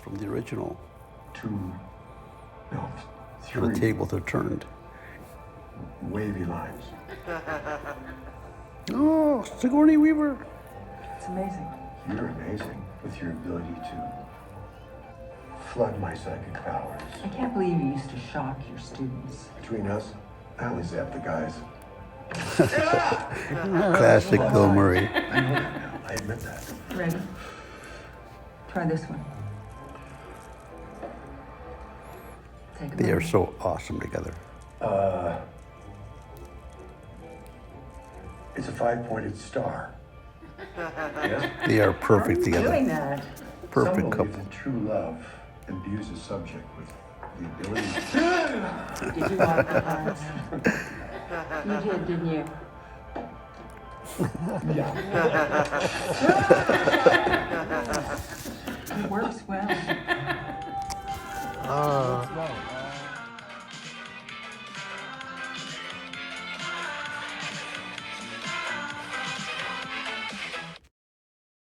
from the original. No, And the 3 tables are turned. wavy lines. Oh, Sigourney Weaver. It's amazing. You're amazing with your ability to flood my psychic powers. I can't believe you used to shock your students. Between us, I only zap the guys. Classic Bill Murray. I know that now. I admit that. Ready? Try this one. Take a They are moment. so awesome together. It's a 5-pointed star. Yes? They are perfect Doing together. that. Perfect Some believe couple. that true love imbues a subject with the ability Did you want the class? You did, didn't you? Yeah. It works well.